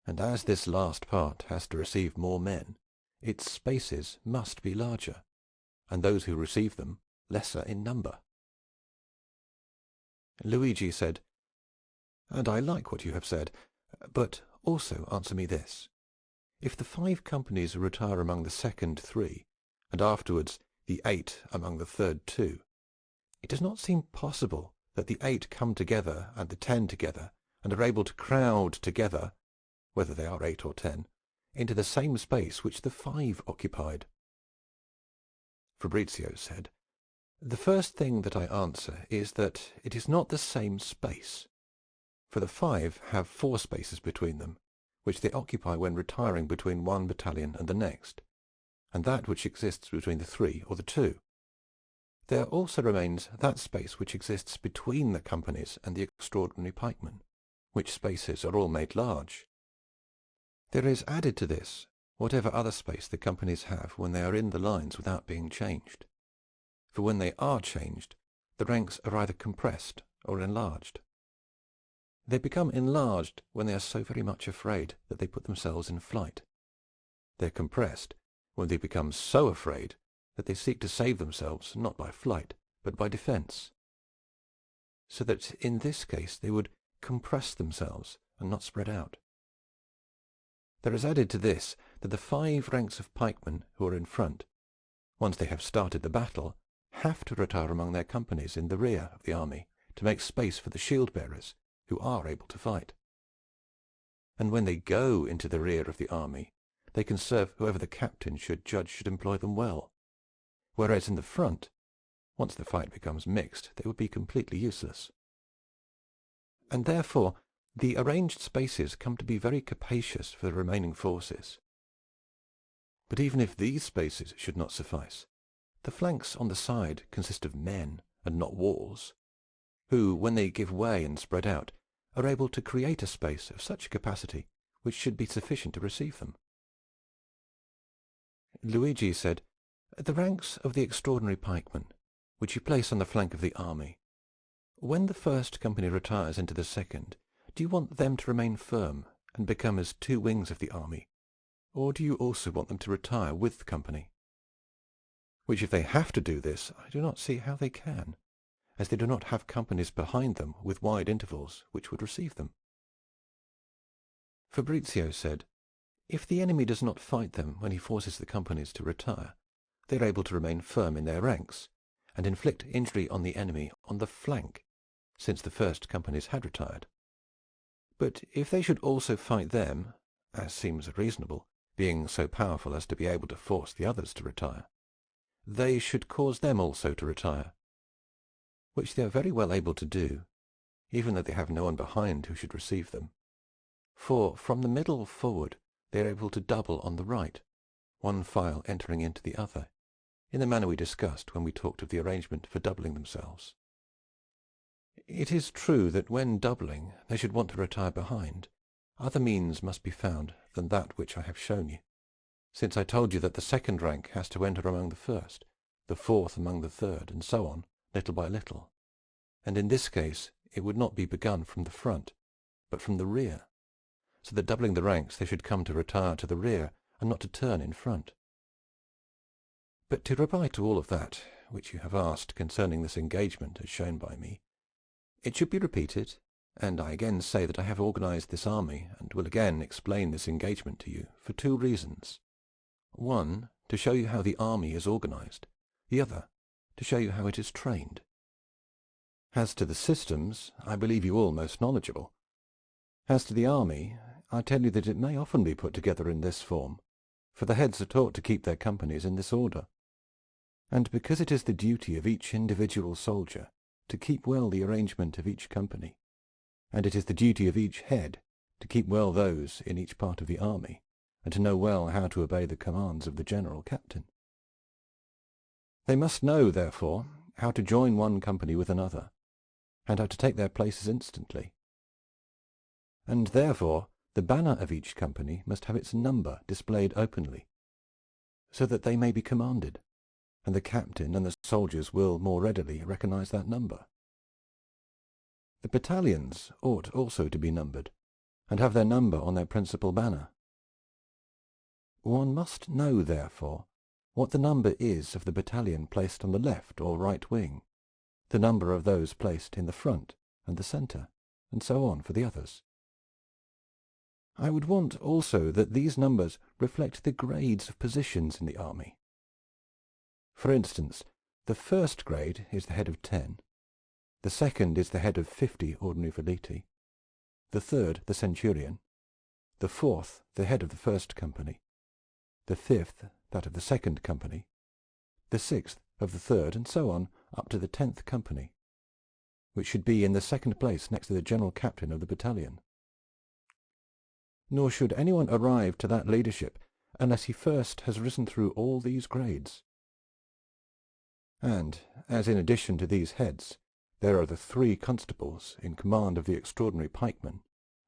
And as this last part has to receive more men, its spaces must be larger, and those who receive them lesser in number. Luigi said, "And I like what you have said, but also answer me this. If the 5 companies retire among the second 3, and afterwards the 8 among the third 2, it does not seem possible that the 8 come together and the 10 together, and are able to crowd together, whether they are 8 or 10, into the same space which the 5 occupied." Fabrizio said, "The first thing that I answer is that it is not the same space, for the 5 have 4 spaces between them, which they occupy when retiring between one battalion and the next, and that which exists between the 3 or the 2. There also remains that space which exists between the companies and the extraordinary pikemen, which spaces are all made large. There is added to this whatever other space the companies have when they are in the lines without being changed. For when they are changed, the ranks are either compressed or enlarged. They become enlarged when they are so very much afraid that they put themselves in flight. They are compressed when they become so afraid that they seek to save themselves not by flight, but by defence. So that in this case they would compress themselves and not spread out. There is added to this that the 5 ranks of pikemen who are in front, once they have started the battle, have to retire among their companies in the rear of the army to make space for the shield-bearers, who are able to fight. And when they go into the rear of the army, they can serve whoever the captain should judge should employ them well, whereas in the front, once the fight becomes mixed, they would be completely useless. And therefore the arranged spaces come to be very capacious for the remaining forces. But even if these spaces should not suffice, the flanks on the side consist of men and not walls, who, when they give way and spread out, are able to create a space of such capacity which should be sufficient to receive them. Luigi said, "The ranks of the extraordinary pikemen, which you place on the flank of the army, when the first company retires into the second, do you want them to remain firm and become as 2 wings of the army, or do you also want them to retire with the company? Which if they have to do this, I do not see how they can, as they do not have companies behind them with wide intervals which would receive them." Fabrizio said, "If the enemy does not fight them when he forces the companies to retire, they are able to remain firm in their ranks, and inflict injury on the enemy on the flank, since the first companies had retired. But if they should also fight them, as seems reasonable, being so powerful as to be able to force the others to retire, they should cause them also to retire, which they are very well able to do, even though they have no one behind who should receive them. For from the middle forward they are able to double on the right, one file entering into the other, in the manner we discussed when we talked of the arrangement for doubling themselves. It is true that when doubling they should want to retire behind, other means must be found than that which I have shown you, since I told you that the second rank has to enter among the first, the fourth among the third, and so on, little by little, and in this case it would not be begun from the front, but from the rear, so that doubling the ranks they should come to retire to the rear, and not to turn in front. But to reply to all of that which you have asked concerning this engagement as shown by me, it should be repeated, and I again say that I have organized this army, and will again explain this engagement to you, for two reasons. One, to show you how the army is organized. The other, to show you how it is trained. As to the systems, I believe you all most knowledgeable. As to the army, I tell you that it may often be put together in this form, for the heads are taught to keep their companies in this order. And because it is the duty of each individual soldier to keep well the arrangement of each company, and it is the duty of each head to keep well those in each part of the army, and to know well how to obey the commands of the general captain. They must know, therefore, how to join one company with another, and how to take their places instantly. And therefore the banner of each company must have its number displayed openly, so that they may be commanded, and the captain and the soldiers will more readily recognize that number. The battalions ought also to be numbered, and have their number on their principal banner. One must know, therefore, what the number is of the battalion placed on the left or right wing, the number of those placed in the front and the centre, and so on for the others. I would want also that these numbers reflect the grades of positions in the army. For instance, the first grade is the head of 10, the second is the head of 50 ordinary veleti, the third the centurion, the fourth the head of the first company, the fifth that of the second company, the sixth of the third, and so on up to the 10th company, which should be in the second place next to the general captain of the battalion. Nor should anyone arrive to that leadership unless he first has risen through all these grades. And, as in addition to these heads, there are the 3 constables in command of the extraordinary pikemen,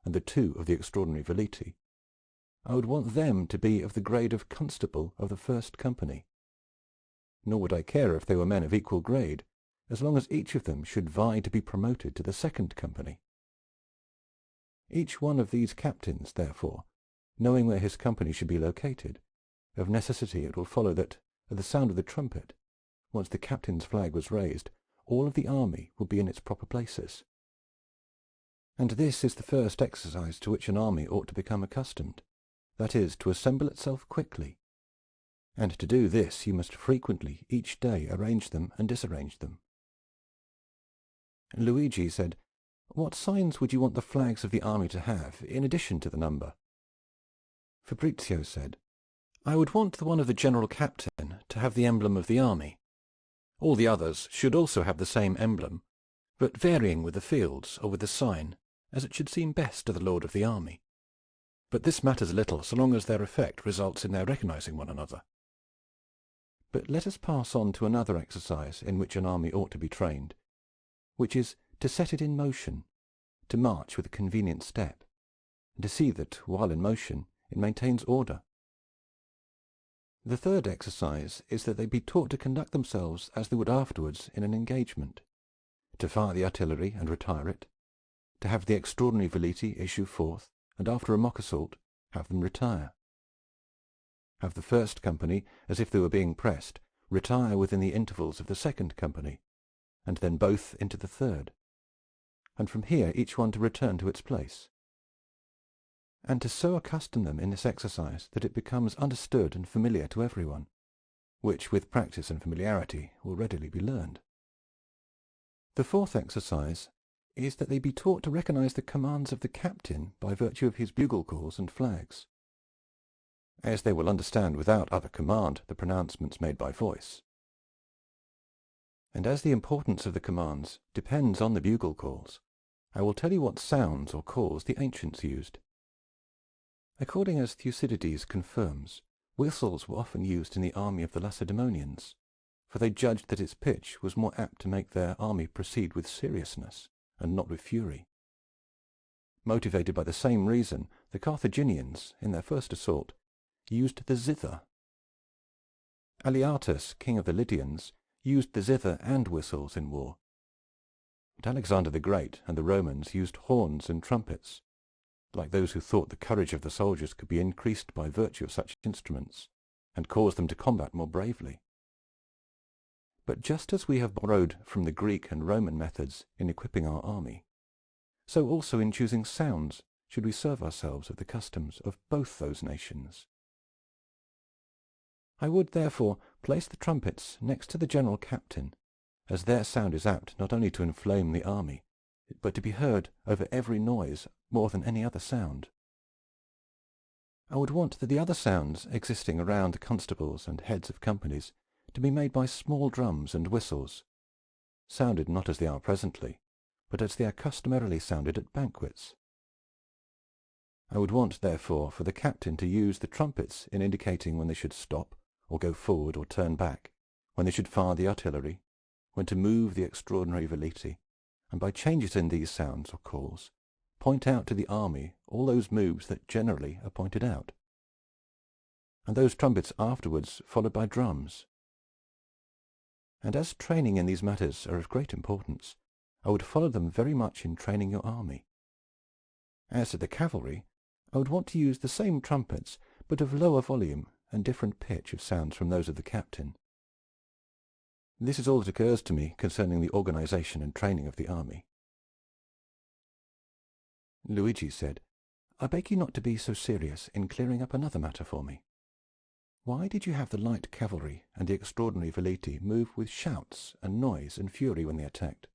and the 2 of the extraordinary veleti, I would want them to be of the grade of constable of the first company. Nor would I care if they were men of equal grade, as long as each of them should vie to be promoted to the second company. Each one of these captains, therefore, knowing where his company should be located, of necessity it will follow that, at the sound of the trumpet, once the captain's flag was raised, all of the army will be in its proper places. And this is the first exercise to which an army ought to become accustomed, that is, to assemble itself quickly. And to do this you must frequently each day arrange them and disarrange them. Luigi said, "What signs would you want the flags of the army to have, in addition to the number?" Fabrizio said, "I would want the one of the general captain to have the emblem of the army. All the others should also have the same emblem, but varying with the fields or with the sign, as it should seem best to the lord of the army. But this matters little so long as their effect results in their recognizing one another. But let us pass on to another exercise in which an army ought to be trained, which is to set it in motion, to march with a convenient step, and to see that, while in motion, it maintains order. The third exercise is that they be taught to conduct themselves as they would afterwards in an engagement, to fire the artillery and retire it, to have the extraordinary veleti issue forth, and after a mock assault have them retire. Have the first company, as if they were being pressed, retire within the intervals of the second company, and then both into the third, and from here each one to return to its place, and to so accustom them in this exercise that it becomes understood and familiar to everyone, which with practice and familiarity will readily be learned. The fourth exercise is that they be taught to recognize the commands of the captain by virtue of his bugle calls and flags, as they will understand without other command the pronouncements made by voice. And as the importance of the commands depends on the bugle calls, I will tell you what sounds or calls the ancients used. According as Thucydides confirms, whistles were often used in the army of the Lacedaemonians, for they judged that its pitch was more apt to make their army proceed with seriousness, and not with fury. Motivated by the same reason, the Carthaginians, in their first assault, used the zither. Aleatus, king of the Lydians, used the zither and whistles in war. But Alexander the Great and the Romans used horns and trumpets, like those who thought the courage of the soldiers could be increased by virtue of such instruments, and cause them to combat more bravely. But just as we have borrowed from the Greek and Roman methods in equipping our army, so also in choosing sounds should we serve ourselves of the customs of both those nations. I would, therefore, place the trumpets next to the general captain, as their sound is apt not only to inflame the army, but to be heard over every noise more than any other sound. I would want the other sounds existing around the constables and heads of companies to be made by small drums and whistles, sounded not as they are presently, but as they are customarily sounded at banquets. I would want, therefore, for the captain to use the trumpets in indicating when they should stop, or go forward, or turn back, when they should fire the artillery, when to move the extraordinary veleti, and by changes in these sounds or calls, point out to the army all those moves that generally are pointed out, and those trumpets afterwards followed by drums. And as training in these matters are of great importance, I would follow them very much in training your army. As to the cavalry, I would want to use the same trumpets, but of lower volume and different pitch of sounds from those of the captain. This is all that occurs to me concerning the organization and training of the army. Luigi said, I beg you not to be so serious in clearing up another matter for me. Why did you have the light cavalry and the extraordinary veleti move with shouts and noise and fury when they attacked?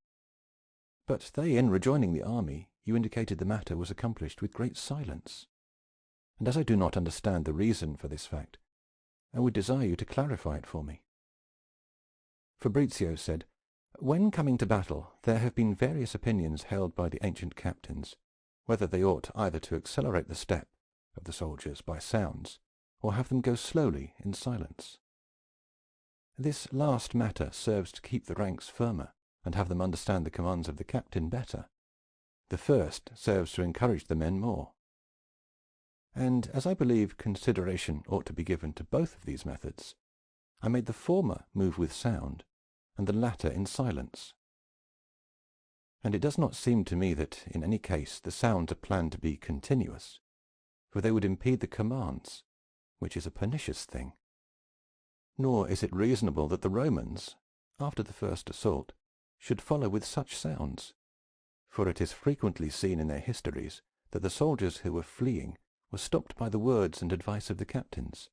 But they, in rejoining the army, you indicated the matter was accomplished with great silence. And as I do not understand the reason for this fact, I would desire you to clarify it for me. Fabrizio said, when coming to battle, there have been various opinions held by the ancient captains, whether they ought either to accelerate the step of the soldiers by sounds, or have them go slowly in silence. This last matter serves to keep the ranks firmer, and have them understand the commands of the captain better. The first serves to encourage the men more. And as I believe consideration ought to be given to both of these methods, I made the former move with sound, and the latter in silence. And it does not seem to me that, in any case, the sounds are planned to be continuous, for they would impede the commands, which is a pernicious thing. Nor is it reasonable that the Romans, after the first assault, should follow with such sounds, for it is frequently seen in their histories that the soldiers who were fleeing were stopped by the words and advice of the captains,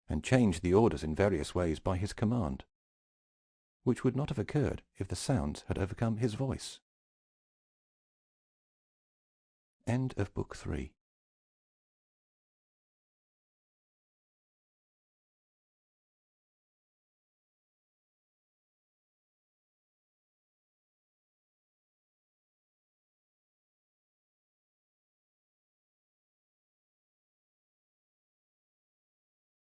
and changed the orders in various ways by his command, which would not have occurred if the sounds had overcome his voice. End of Book 3.